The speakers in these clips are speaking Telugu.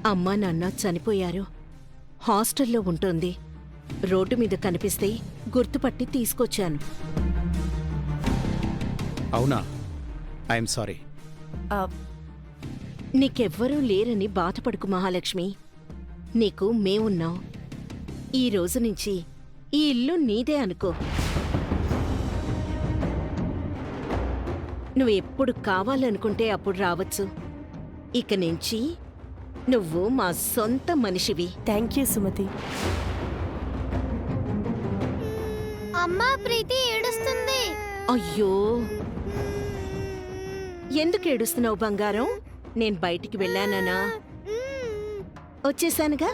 అమ్మా నాన్న చనిపోయారు. హాస్టల్లో ఉంటుంది. రోడ్డు మీద కనిపిస్తే గుర్తుపట్టి తీసుకొచ్చాను. అవునా? I'm sorry. ఆ, నీకెవ్వరూ లేరని బాధపడుకు మహాలక్ష్మి. నీకు మేమున్నాం. ఈ రోజు నుంచి ఈ ఇల్లు నీదే అనుకో. నువ్వెప్పుడు కావాలనుకుంటే అప్పుడు రావచ్చు. ఇక నుంచి నువ్వు మా సొంత మనిషివి. Thank you Sumathi. అమ్మా, ప్రీతి ఏడుస్తుంది. అయ్యో, ఎందుకు ఏడుస్తున్నావు బంగారం? నేను బయటికి వెళ్ళానా? వచ్చేసానుగా.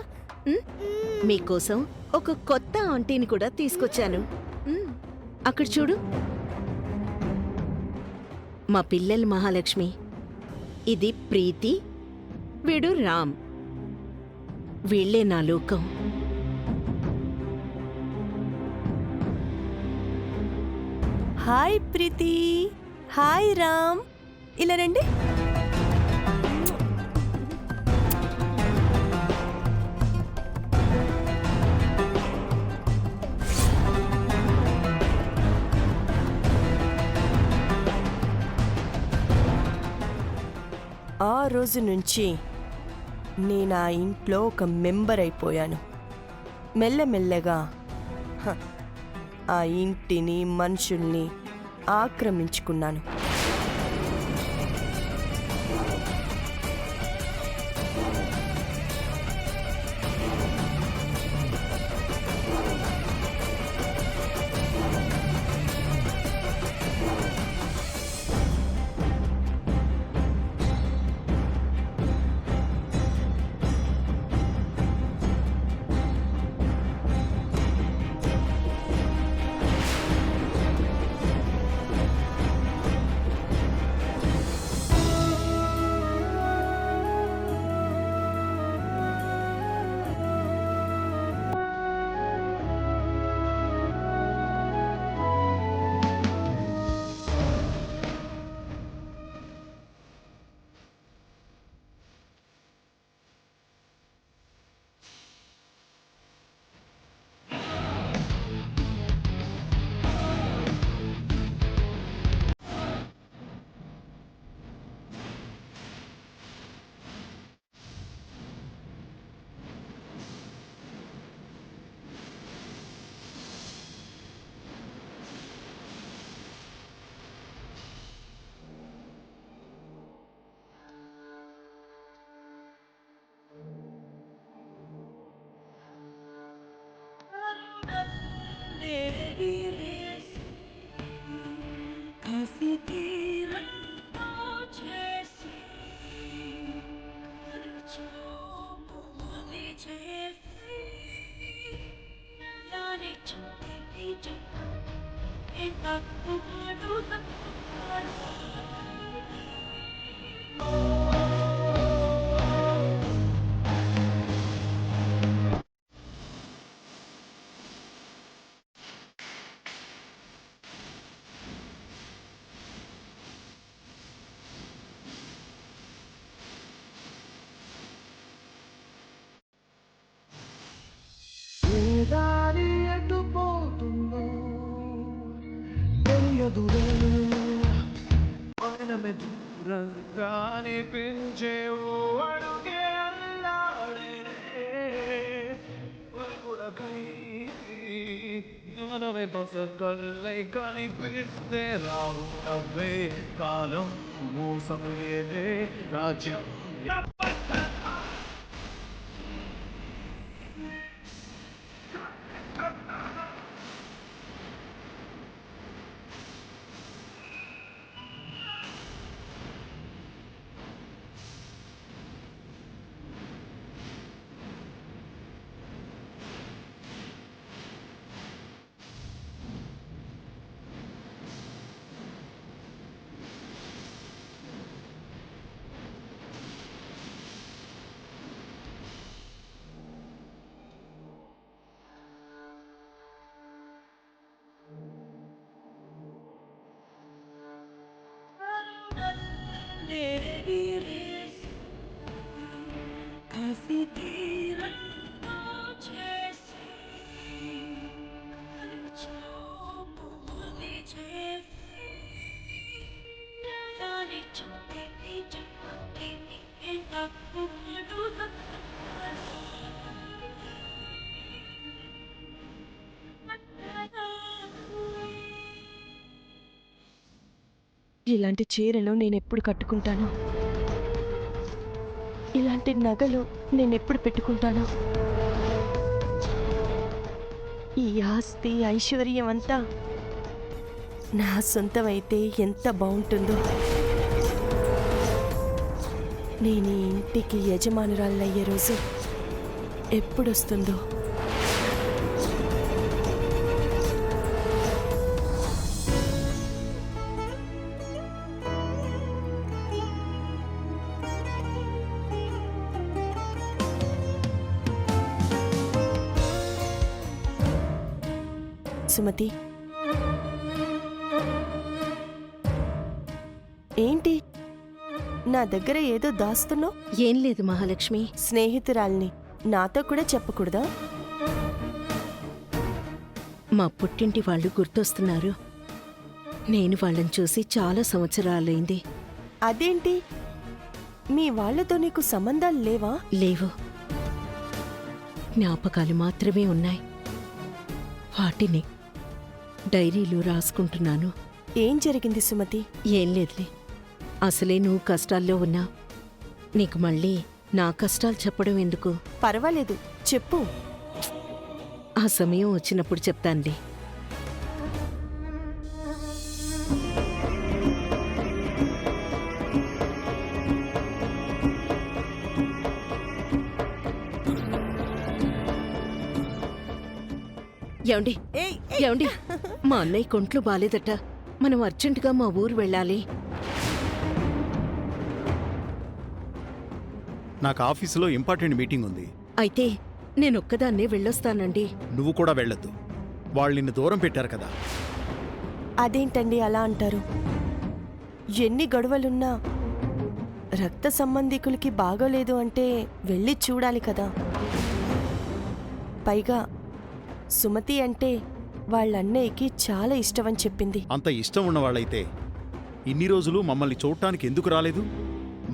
మీకోసం ఒక కొత్త ఆంటీని కూడా తీసుకొచ్చాను. అక్కడ చూడు, మా పిల్లలు మహాలక్ష్మి. ఇది ప్రీతి, వీడు రామ్. వీళ్లే నా లోకం. హాయ్ ప్రీతి. హాయ్ రామ్. ఇలా రండి. ఆ రోజు నుంచి నేను ఆ ఇంట్లో ఒక మెంబర్ అయిపోయాను. మెల్లమెల్లగా ఆ ఇంటిని, మనుషుల్ని ఆక్రమించుకున్నాను. దారి ఎటు పోతుందో తెలియదులే, మనమే దూరంగా అనిపించే ఓ అడుగే అల్లాడే వరకులకై మనమే పసకల్లై కనిపిస్తే రావు నవ్వే కాలం మోసం ఏదే రాజ్యం. ఇలాంటి చీరలు నేనెప్పుడు కట్టుకుంటాను? ఇలాంటి నగలు నేనెప్పుడు పెట్టుకుంటాను? ఈ ఆస్తి ఐశ్వర్యం అంతా నా సొంతమైతే ఎంత బాగుంటుందో. నేను ఈ ఇంటికి యజమానురాలయ్యే రోజు ఎప్పుడొస్తుందో. సుమతి, ఏంటి నా దగ్గర ఏదో దాస్తున్నావు? ఏం లేదు మహాలక్ష్మి. స్నేహితురాల్ని నాతో కూడా చెప్పకూడదా? మా పుట్టింటి వాళ్ళు గుర్తొస్తున్నారు. నేను వాళ్ళని చూసి చాలా సంవత్సరాలైంది. అదేంటి, మీ వాళ్ళతో నీకు సంబంధాలు లేవా? లేవు, జ్ఞాపకాలు మాత్రమే ఉన్నాయి. వాటిని డైరీలో రాసుకుంటున్నాను. ఏం జరిగింది సుమతి? ఏం లేదులే. అసలే నువ్వు కష్టాల్లో ఉన్నా నీకు మళ్ళీ నా కష్టాలు చెప్పడం ఎందుకు? పర్వాలేదు, చెప్పు. ఆ సమయం వచ్చినప్పుడు చెప్తానులే. ఏమండి ఏమండి, మా అన్నయ్య కొంట్లో బాలేదట. మనం అర్జెంటుగా మా ఊరు వెళ్ళాలి. నాకు ఆఫీసులో ఇంపార్టెంట్ మీటింగ్ ఉంది. అయితే నేనొక్కదాన్నే వెళ్ళొస్తానండి. నువ్వు కూడా వెళ్ళొద్దు. వాళ్ళు నిన్ను దూరం పెట్టారు కదా. అదేంటండి అలా అంటారు? ఎన్ని గొడవలున్నా రక్త సంబంధికులకి బాగోలేదు అంటే వెళ్ళి చూడాలి కదా. పైగా సుమతి అంటే వాళ్ళన్నయ్యకి చాలా ఇష్టమని చెప్పింది. అంత ఇష్టం ఉన్నవాళ్ళైతే ఇన్ని రోజులు మమ్మల్ని చూడటానికి ఎందుకు రాలేదు?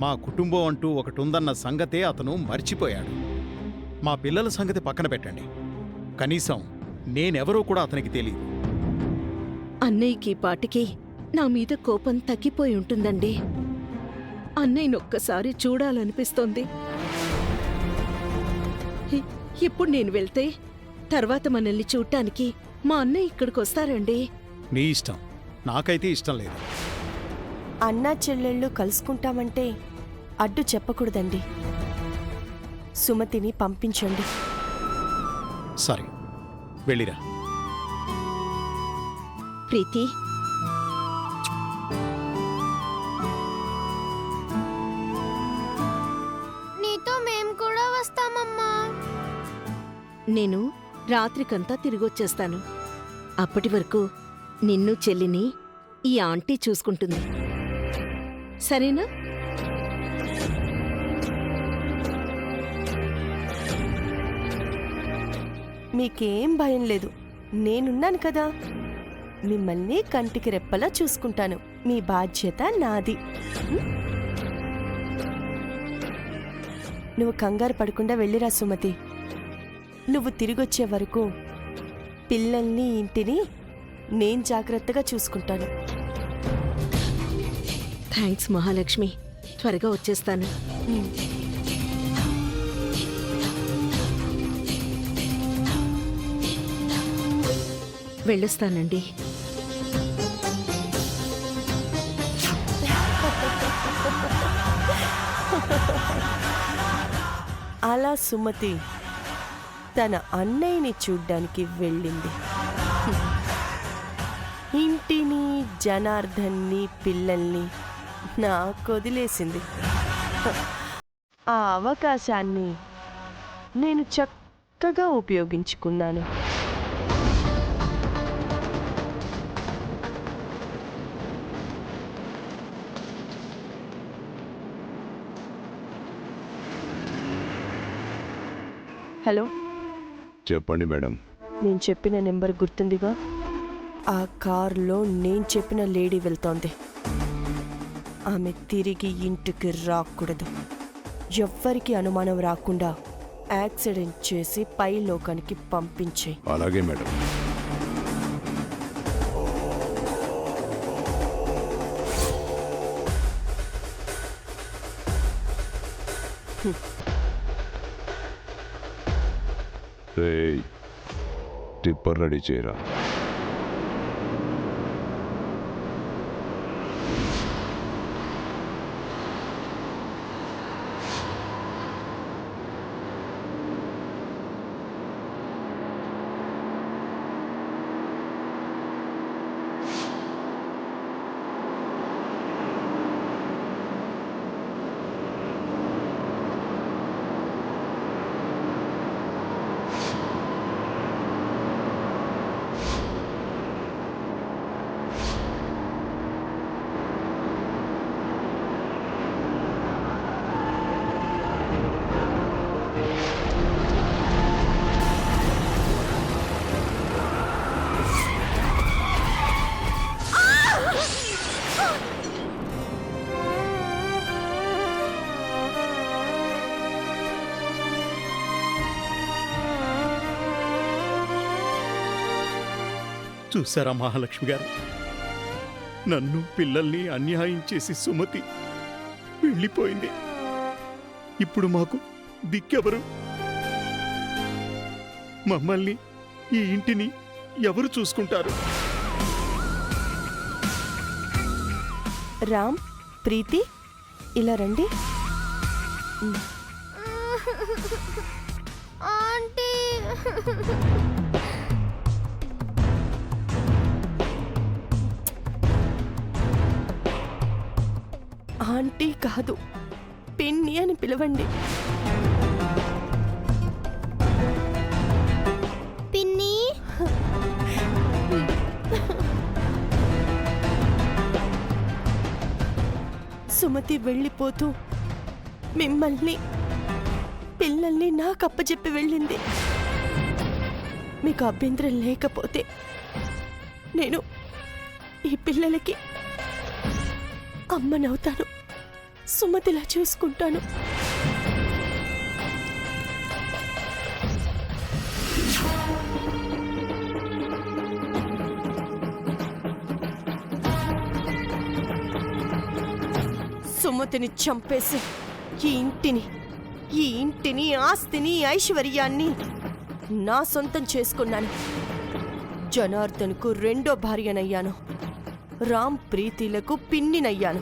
మా కుటుంబం అంటూ ఒకటి ఉందన్న సంగతే అతను మర్చిపోయాడు. మా పిల్లల సంగతి పక్కన పెట్టండి, కనీసం నేనెవరో కూడా అతనికి తెలియదు. అన్నయ్యకి పాటికి నా మీద కోపం తగ్గిపోయి ఉంటుందండి. అన్నయ్యనొక్కసారి చూడాలనిపిస్తోంది. ఇప్పుడు నేను వెళ్తే తర్వాత మనల్ని చూడ్డానికి మా అన్నయ్య ఇక్కడికొస్తారండి. నీ ఇష్టం, నాకైతే ఇష్టం లేదు. అన్నా చెల్లెళ్ళు కలుసుకుంటామంటే అడ్డు చెప్పకూడదండి. సుమతిని పంపించండి. సరే, వెళ్ళిరా. ప్రీతి, నీతో మేము కూడా వస్తామమ్మా. నేను రాత్రికంతా తిరిగొచ్చేస్తాను. అప్పటి వరకు నిన్ను చెల్లిని ఈ ఆంటీ చూసుకుంటుంది. సరేనా? మీకేం భయం లేదు, నేనున్నాను కదా. మిమ్మల్ని కంటికి రెప్పలా చూసుకుంటాను. మీ బాధ్యత నాది. నువ్వు కంగారు పడకుండా వెళ్ళిరా సుమతి. నువ్వు తిరిగొచ్చే వరకు పిల్లల్ని ఇంటిని నేను జాగ్రత్తగా చూసుకుంటాను. థ్యాంక్స్ మహాలక్ష్మి. త్వరగా వచ్చేస్తాను. వెళ్ళొస్తానండి. అలా సుమతి తన అన్నయ్యని చూడ్డానికి వెళ్ళింది. ఇంటిని, జనార్దన్ని, పిల్లల్ని నాకొదిలేసింది. ఆ అవకాశాన్ని నేను చక్కగా ఉపయోగించుకున్నాను. హలో, చెప్పండి మేడం. నేను చెప్పిన నెంబర్ గుర్తుందిగా? ఆ కారులో నేను చెప్పిన లేడీ వెళ్తోంది. ఆమె తిరిగి ఇంటికి రాకూడదు. ఎవ్వరికి అనుమానం రాకుండా యాక్సిడెంట్ చేసి పై లోకానికి పంపించే. అలాగే మేడం. రేయ్, టిప్పర్ రెడీ చేయరా. చూసారా మహాలక్ష్మి గారు, నన్ను పిల్లల్ని అన్యాయం చేసి సుమతి వెళ్ళిపోయింది. ఇప్పుడు మాకు దిక్కెవరు? మమ్మల్ని, ఈ ఇంటిని ఎవరు చూసుకుంటారు? రామ్, ప్రీతి, ఇలా రండి. ఆంటీ ఆంటీ కాదు, పిన్ని అని పిలవండి. పిన్ని సుమతి వెళ్ళిపోతూ మిమ్మల్ని, పిల్లల్ని నాకు అప్పచెప్పి వెళ్ళింది. మీకు అభ్యంతరం లేకపోతే నేను ఈ పిల్లలకి అమ్మనవుతాను, సుమతిలా చూసుకుంటాను. సుమతిని చంపేసి ఈ ఇంటిని, ఆస్తిని, ఐశ్వర్యాన్ని నా సొంతం చేసుకున్నాను. జనార్దన్కు రెండో భార్యనయ్యాను. రామ్, ప్రీతిలకు పిన్నినయ్యాను.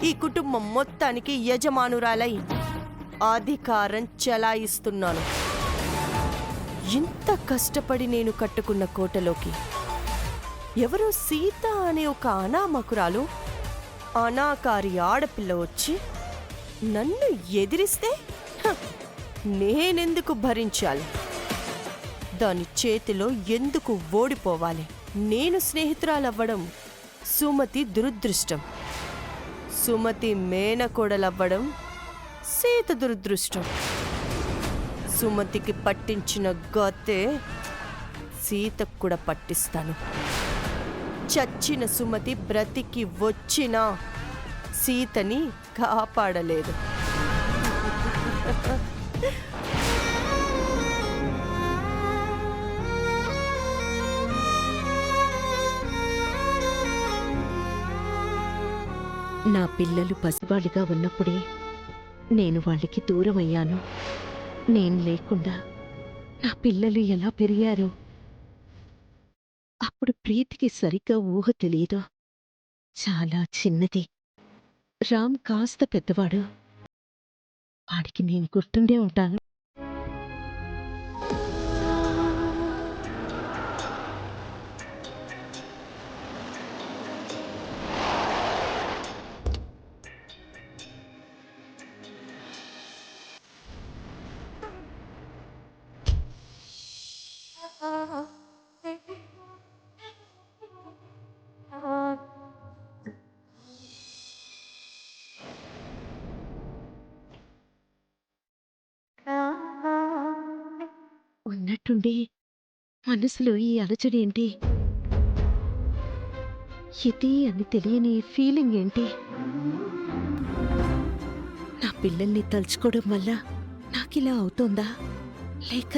ఈ కుటుంబం మొత్తానికి యజమానురాలై అధికారం చెలాయిస్తున్నాను. ఇంత కష్టపడి నేను కట్టుకున్న కోటలోకి ఎవరో సీత అనే ఒక అనామకురాలు, అనాకారి ఆడపిల్ల వచ్చి నన్ను ఎదిరిస్తే నేనెందుకు భరించాలి? దాని చేతిలో ఎందుకు ఓడిపోవాలి? నేను స్నేహితురాలవ్వడం సుమతి దురదృష్టం, సుమతి మేనకోడలవ్వడం సీత దురదృష్టం. సుమతికి పట్టించిన గతే సీతకు కూడా పట్టిస్తాను. చచ్చిన సుమతి బ్రతికి వచ్చినా సీతని కాపాడలేదు. నా పిల్లలు పసివాడిగా ఉన్నప్పుడే నేను వాళ్ళకి దూరమయ్యాను. నేను లేకుండా నా పిల్లలు ఎలా పెరిగారో. అప్పుడు ప్రీతికి సరిగ్గా ఊహ తెలియదు. చాలా చిన్నది. రామ్ కాస్త పెద్దవాడు. వాడికి నేను గుర్తుండే ఉంటాను. ఉన్నట్టుండి మనసులో ఈ అలజడి ఏంటి? ఇది అని తెలియని ఫీలింగ్ ఏంటి? నా పిల్లల్ని తలుచుకోవడం వల్ల నాకిలా అవుతోందా? లేక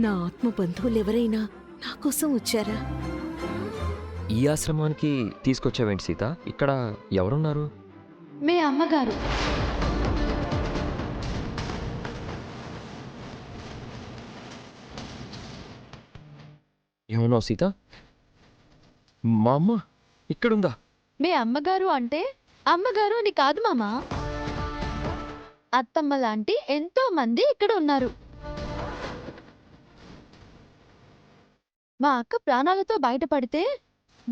నా ఆత్మ బంధువులు ఎవరైనా నా కోసం వచ్చారా? ఈ ఆశ్రమానికి తీసుకొచ్చావేంటి సీత? ఇక్కడ ఎవరున్నారు? మీ అమ్మగారు. ఏమన్నావు సీత? మా అమ్మ ఇక్కడుందా? మీ అమ్మగారు అంటే అమ్మగారు అని కాదు మామా, అత్తమ్మ లాంటి ఎంతో మంది ఇక్కడ ఉన్నారు. మా అక్క ప్రాణాలతో బయటపడితే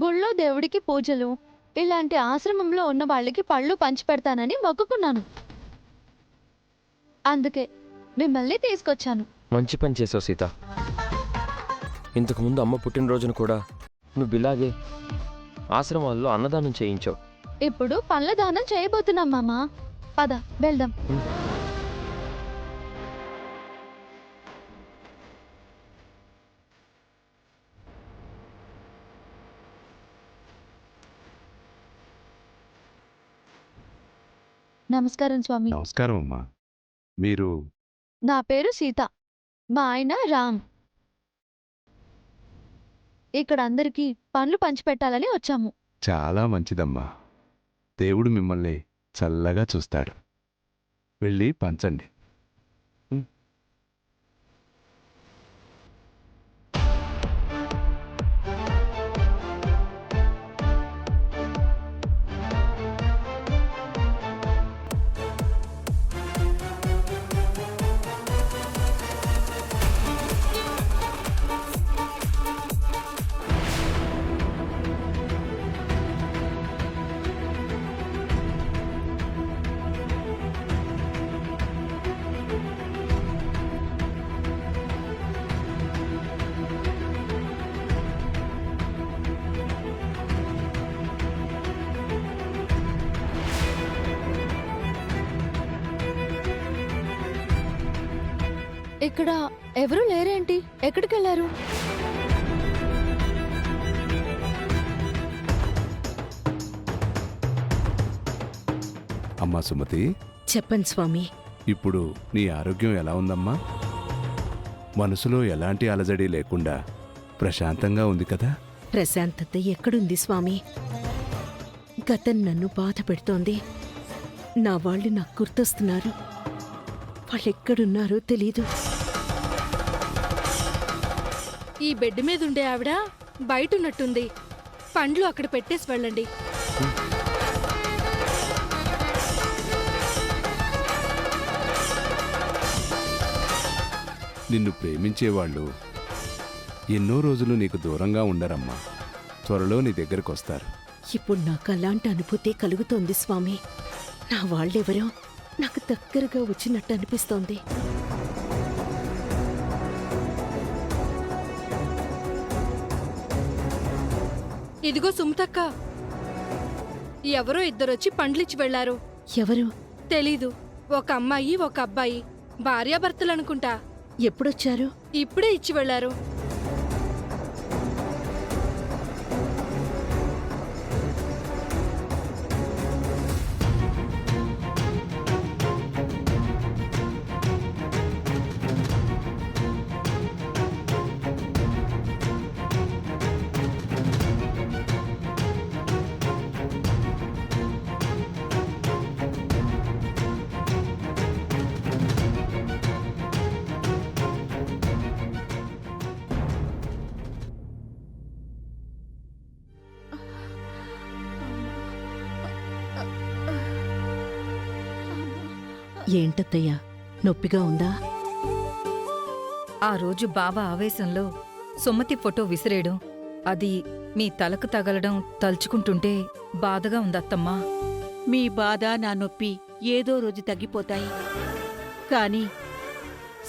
గుళ్ళో దేవుడికి పూజలు, ఇలాంటి ఆశ్రమంలో ఉన్న వాళ్ళకి పళ్ళు పంచిపెడతానని మొక్కుకున్నాను. అందుకే మిమ్మల్ని తీసుకొచ్చాను. మంచి పని చేసావు సీత. ఇంతకుముందు అమ్మ పుట్టినరోజును కూడా నువ్వు ఇలాగే ఆశ్రమాల్లో అన్నదానం చేయించావు. ఇప్పుడు పళ్ళ దానం చేయబోతున్నాం మామా. పద వెళ్దాం. నమస్కారం స్వామి. నమస్కారం అమ్మా. మీరు నా పేరు సీత, మా ఆయన రామ్. ఇక్కడ అందరికీ పండ్లు పంచిపెట్టాలని వచ్చాము. చాలా మంచిదమ్మా. దేవుడు మిమ్మల్ని చల్లగా చూస్తాడు. వెళ్ళి పంచండి. ఇక్కడ ఎవరు లేరేంటి? ఎక్కడికి వెళ్ళారు? అమ్మా సుమతి, చెప్పండి స్వామి. ఇప్పుడు నీ ఆరోగ్యం ఎలా ఉందమ్మా? మనసులో ఎలాంటి అలజడి లేకుండా ప్రశాంతంగా ఉంది కదా? ప్రశాంతత ఎక్కడుంది స్వామి? గతం నన్ను బాధ పెడుతోంది. నా వాళ్ళు నాకు గుర్తొస్తున్నారు. వాళ్ళెక్కడున్నారో తెలీదు. ఈ బెడ్ మీద ఉండే ఆవిడ బయట ఉన్నట్టుంది. పండ్లు అక్కడ పెట్టేసి వెళ్ళండి. నిన్ను ప్రేమించేవాళ్ళు ఎన్నో రోజులు నీకు దూరంగా ఉండరమ్మా. త్వరలో నీ దగ్గరికి వస్తారు. ఇప్పుడు నాకు అలాంటి అనుభూతి కలుగుతోంది స్వామి. నా వాళ్ళెవరో నాకు దగ్గరగా వచ్చినట్టు అనిపిస్తోంది. ఇదిగో సుమతక్క, ఎవరో ఇద్దరొచ్చి పండ్లిచ్చి వెళ్లారు. ఎవరు? తెలీదు. ఒక అమ్మాయి ఒక అబ్బాయి, భార్యాభర్తలనుకుంటా. ఎప్పుడొచ్చారు? ఇప్పుడే ఇచ్చి వెళ్లారు. ఏంటత్తయ్యా, నొప్పిగా ఉందా? ఆ రోజు బావ ఆవేశంలో సుమతి ఫోటో విసిరేయడం, అది మీ తలకు తగలడం తలుచుకుంటుంటే బాధగా ఉందత్తమ్మా. మీ బాధ నా నొప్పి ఏదో రోజు తగ్గిపోతాయి. కాని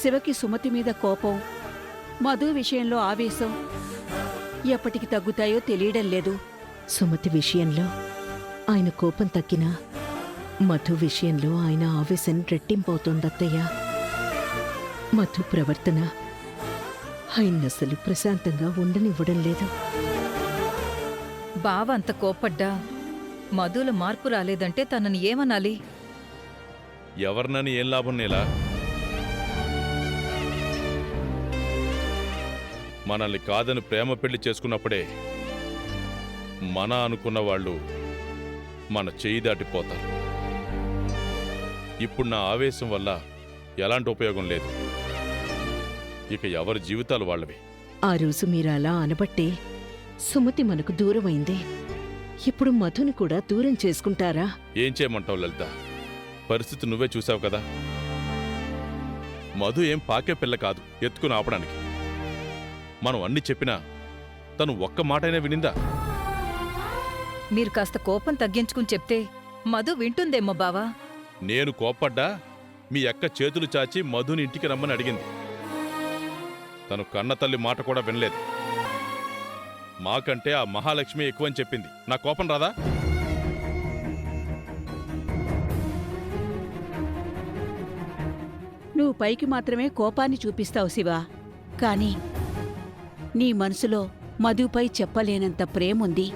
శివకి సుమతి మీద కోపం, మధు విషయంలో ఆవేశం ఎప్పటికి తగ్గుతాయో తెలియడం లేదు. సుమతి విషయంలో ఆయన కోపం తగ్గినా మధు విషయంలో ఆయన ఆవేశం రెట్టింపవుతోందత్తయ్యా. మధు ప్రవర్తన ఆయన్నసలు ప్రశాంతంగా ఉండనివ్వడం లేదు. బావ అంత కోపడ్డా మధుల మార్పు రాలేదంటే తనని ఏమనాలి? ఎవరినని ఏం లాభం నేలా? మనల్ని కాదని ప్రేమ పెళ్లి చేసుకున్నప్పుడే మన అనుకున్న వాళ్ళు మన చేయి దాటిపోతారు. ఇప్పుడు నా ఆవేశం వల్ల ఎలాంటి ఉపయోగం లేదు. ఇక ఎవరి జీవితాలు వాళ్ళవి. ఆ రోజు మీరు అలా అనబట్టే సుమతి మనకు దూరమైంది. ఇప్పుడు మధుని కూడా దూరం చేసుకుంటారా? ఏం చేయమంటావు లలిత? పరిస్థితి నువ్వే చూసావు కదా. మధు ఏం పాకే పిల్ల కాదు ఎత్తుకుని ఆపడానికి. మనం అన్ని చెప్పినా తను ఒక్క మాటైనా వినిందా? మీరు కాస్త కోపం తగ్గించుకుని చెప్తే మధు వింటుందేమో బావా. నేను కోప్పడ్డా మీ అక్క చేతులు చాచి మధుని ఇంటికి రమ్మని అడిగింది. తను కన్న తల్లి మాట కూడా వినలేదు. మాకంటే ఆ మహాలక్ష్మి ఎక్కువని చెప్పింది. నా కోపం రాదా? నువ్వు పైకి మాత్రమే కోపాన్ని చూపిస్తావు శివా, కానీ నీ మనసులో మధుపై చెప్పలేనంత ప్రేముంది.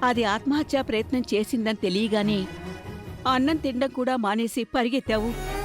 అది ఆత్మహత్యా ప్రయత్నం చేసిందని తెలియగానే అన్నం తినడం కూడా మానేసి పరిగెత్తావు.